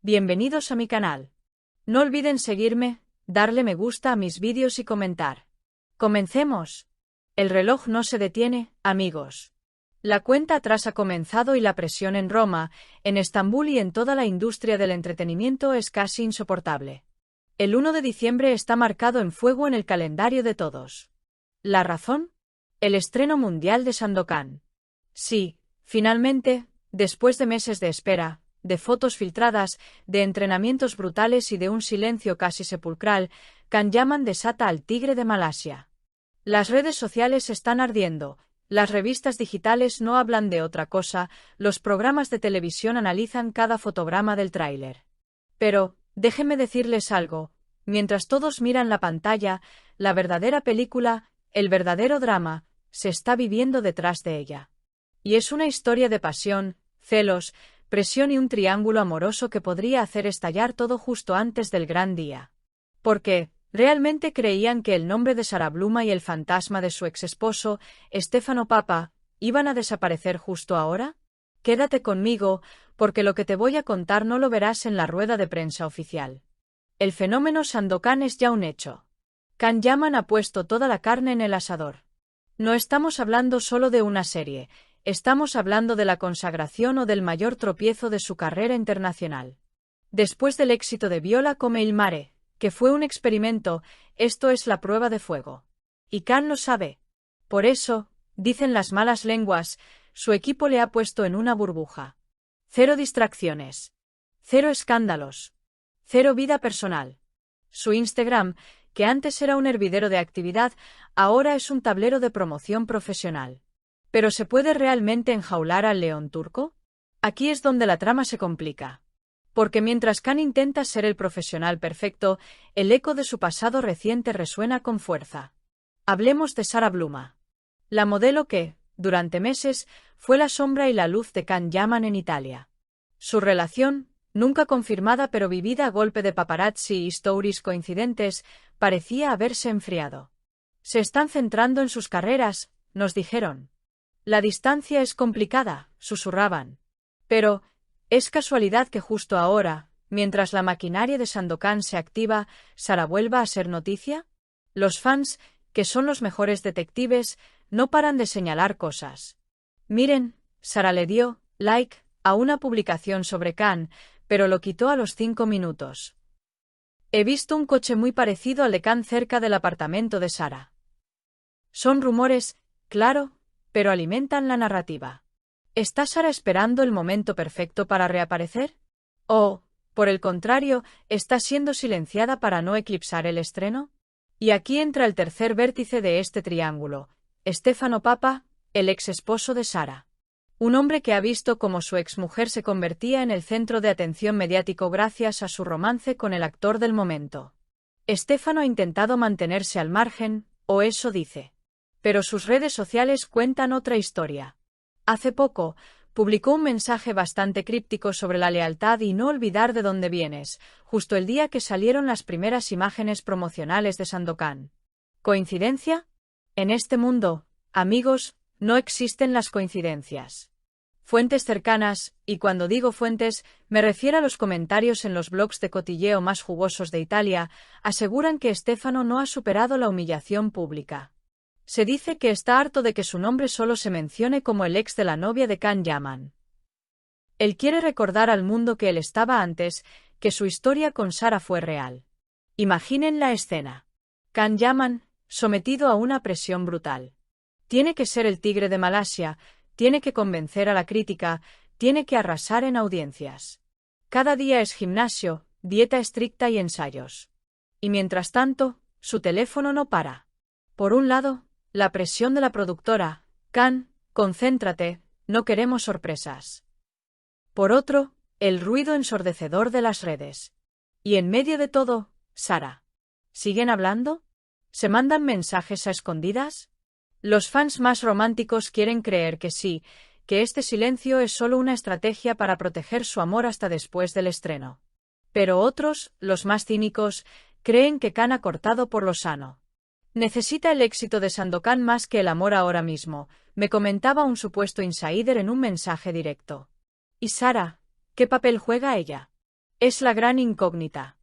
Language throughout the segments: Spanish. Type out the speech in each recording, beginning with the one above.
bienvenidos a mi canal. No olviden seguirme, darle me gusta a mis vídeos y comentar. ¡Comencemos! El reloj no se detiene, amigos. La cuenta atrás ha comenzado y la presión en Roma, en Estambul y en toda la industria del entretenimiento es casi insoportable. El 1 de diciembre está marcado en fuego en el calendario de todos. ¿La razón? El estreno mundial de Sandokan. Sí, finalmente, después de meses de espera, de fotos filtradas, de entrenamientos brutales y de un silencio casi sepulcral, Can Yaman desata al tigre de Malasia. Las redes sociales están ardiendo, las revistas digitales no hablan de otra cosa, los programas de televisión analizan cada fotograma del tráiler. Pero, déjenme decirles algo, mientras todos miran la pantalla, la verdadera película, el verdadero drama, se está viviendo detrás de ella. Y es una historia de pasión, celos, presión y un triángulo amoroso que podría hacer estallar todo justo antes del gran día. Porque, ¿realmente creían que el nombre de Sara Bluma y el fantasma de su exesposo, Stefano Papa, iban a desaparecer justo ahora? Quédate conmigo, porque lo que te voy a contar no lo verás en la rueda de prensa oficial. El fenómeno Sandokan es ya un hecho. Can Yaman ha puesto toda la carne en el asador. No estamos hablando solo de una serie, estamos hablando de la consagración o del mayor tropiezo de su carrera internacional. Después del éxito de Viola come il mare, que fue un experimento, esto es la prueba de fuego. Y Can lo sabe. Por eso, dicen las malas lenguas, su equipo le ha puesto en una burbuja. Cero distracciones. Cero escándalos. Cero vida personal. Su Instagram, que antes era un hervidero de actividad, ahora es un tablero de promoción profesional. ¿Pero se puede realmente enjaular al león turco? Aquí es donde la trama se complica. Porque mientras Can intenta ser el profesional perfecto, el eco de su pasado reciente resuena con fuerza. Hablemos de Sara Bluma. La modelo que, durante meses, fue la sombra y la luz de Can Yaman en Italia. Su relación, nunca confirmada pero vivida a golpe de paparazzi y stories coincidentes, parecía haberse enfriado. Se están centrando en sus carreras, nos dijeron. La distancia es complicada, susurraban. Pero, ¿es casualidad que justo ahora, mientras la maquinaria de Sandokan se activa, Sara vuelva a ser noticia? Los fans, que son los mejores detectives, no paran de señalar cosas. Miren, Sara le dio like a una publicación sobre Can, pero lo quitó a los 5 minutos. He visto un coche muy parecido al de Can cerca del apartamento de Sara. Son rumores, claro, pero alimentan la narrativa. ¿Está Sara esperando el momento perfecto para reaparecer? ¿O, por el contrario, está siendo silenciada para no eclipsar el estreno? Y aquí entra el tercer vértice de este triángulo, Stefano Papa, el ex esposo de Sara. Un hombre que ha visto cómo su exmujer se convertía en el centro de atención mediático gracias a su romance con el actor del momento. Stefano ha intentado mantenerse al margen, o eso dice. Pero sus redes sociales cuentan otra historia. Hace poco, publicó un mensaje bastante críptico sobre la lealtad y no olvidar de dónde vienes, justo el día que salieron las primeras imágenes promocionales de Sandokan. ¿Coincidencia? En este mundo, amigos, no existen las coincidencias. Fuentes cercanas, y cuando digo fuentes, me refiero a los comentarios en los blogs de cotilleo más jugosos de Italia, aseguran que Stefano no ha superado la humillación pública. Se dice que está harto de que su nombre solo se mencione como el ex de la novia de Can Yaman. Él quiere recordar al mundo que él estaba antes, que su historia con Sara fue real. Imaginen la escena. Can Yaman, sometido a una presión brutal. Tiene que ser el tigre de Malasia, tiene que convencer a la crítica, tiene que arrasar en audiencias. Cada día es gimnasio, dieta estricta y ensayos. Y mientras tanto, su teléfono no para. Por un lado, la presión de la productora, Can, concéntrate, no queremos sorpresas. Por otro, el ruido ensordecedor de las redes. Y en medio de todo, Sara. ¿Siguen hablando? ¿Se mandan mensajes a escondidas? Los fans más románticos quieren creer que sí, que este silencio es solo una estrategia para proteger su amor hasta después del estreno. Pero otros, los más cínicos, creen que Can ha cortado por lo sano. Necesita el éxito de Sandokan más que el amor ahora mismo, me comentaba un supuesto insider en un mensaje directo. ¿Y Sara? ¿Qué papel juega ella? Es la gran incógnita.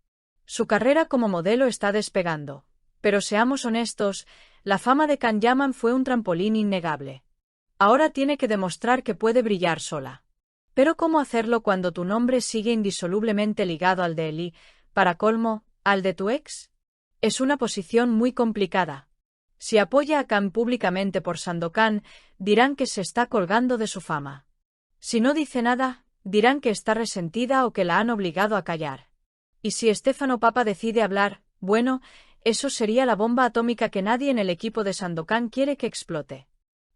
Su carrera como modelo está despegando, pero seamos honestos, la fama de Can Yaman fue un trampolín innegable. Ahora tiene que demostrar que puede brillar sola. Pero ¿cómo hacerlo cuando tu nombre sigue indisolublemente ligado al de él y, para colmo, al de tu ex? Es una posición muy complicada. Si apoya a Can públicamente por Sandokan, dirán que se está colgando de su fama. Si no dice nada, dirán que está resentida o que la han obligado a callar. Y si Stefano Papa decide hablar, bueno, eso sería la bomba atómica que nadie en el equipo de Sandokan quiere que explote.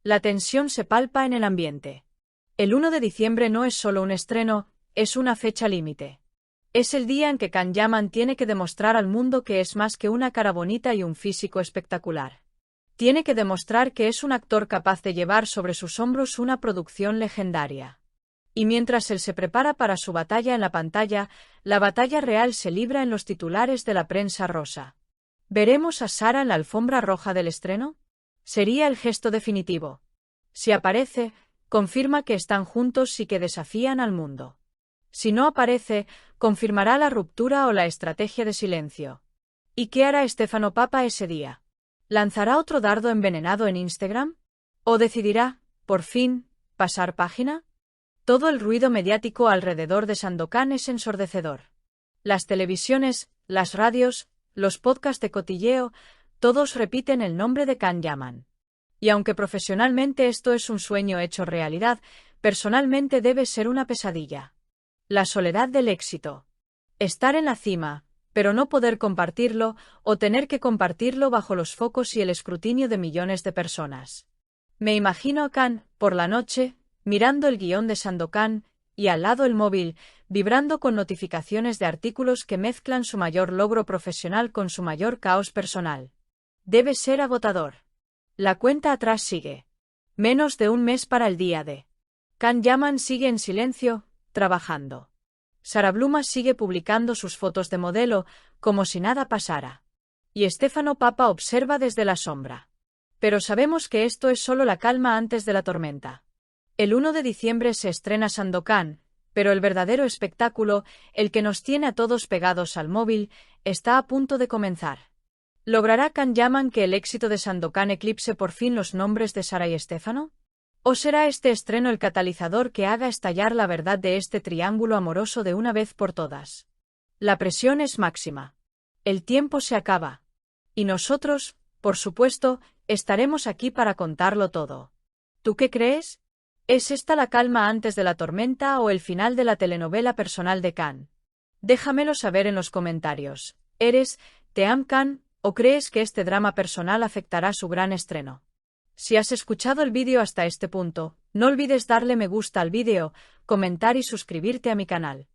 La tensión se palpa en el ambiente. El 1 de diciembre no es solo un estreno, es una fecha límite. Es el día en que Can Yaman tiene que demostrar al mundo que es más que una cara bonita y un físico espectacular. Tiene que demostrar que es un actor capaz de llevar sobre sus hombros una producción legendaria. Y mientras él se prepara para su batalla en la pantalla, la batalla real se libra en los titulares de la prensa rosa. ¿Veremos a Sara en la alfombra roja del estreno? Sería el gesto definitivo. Si aparece, confirma que están juntos y que desafían al mundo. Si no aparece, confirmará la ruptura o la estrategia de silencio. ¿Y qué hará Stefano Papa ese día? ¿Lanzará otro dardo envenenado en Instagram? ¿O decidirá, por fin, pasar página? Todo el ruido mediático alrededor de Sandokan es ensordecedor. Las televisiones, las radios, los podcasts de cotilleo, todos repiten el nombre de Can Yaman. Y aunque profesionalmente esto es un sueño hecho realidad, personalmente debe ser una pesadilla. La soledad del éxito. Estar en la cima, pero no poder compartirlo, o tener que compartirlo bajo los focos y el escrutinio de millones de personas. Me imagino a Can, por la noche, mirando el guión de Sandokan, y al lado el móvil, vibrando con notificaciones de artículos que mezclan su mayor logro profesional con su mayor caos personal. Debe ser agotador. La cuenta atrás sigue. Menos de un mes para el día D. Can Yaman sigue en silencio, trabajando. Sara Bluma sigue publicando sus fotos de modelo, como si nada pasara. Y Stefano Papa observa desde la sombra. Pero sabemos que esto es solo la calma antes de la tormenta. El 1 de diciembre se estrena Sandokan, pero el verdadero espectáculo, el que nos tiene a todos pegados al móvil, está a punto de comenzar. ¿Logrará Can Yaman que el éxito de Sandokan eclipse por fin los nombres de Sara y Stefano? ¿O será este estreno el catalizador que haga estallar la verdad de este triángulo amoroso de una vez por todas? La presión es máxima. El tiempo se acaba. Y nosotros, por supuesto, estaremos aquí para contarlo todo. ¿Tú qué crees? ¿Es esta la calma antes de la tormenta o el final de la telenovela personal de Can? Déjamelo saber en los comentarios. ¿Eres Team Can o crees que este drama personal afectará su gran estreno? Si has escuchado el vídeo hasta este punto, no olvides darle me gusta al vídeo, comentar y suscribirte a mi canal.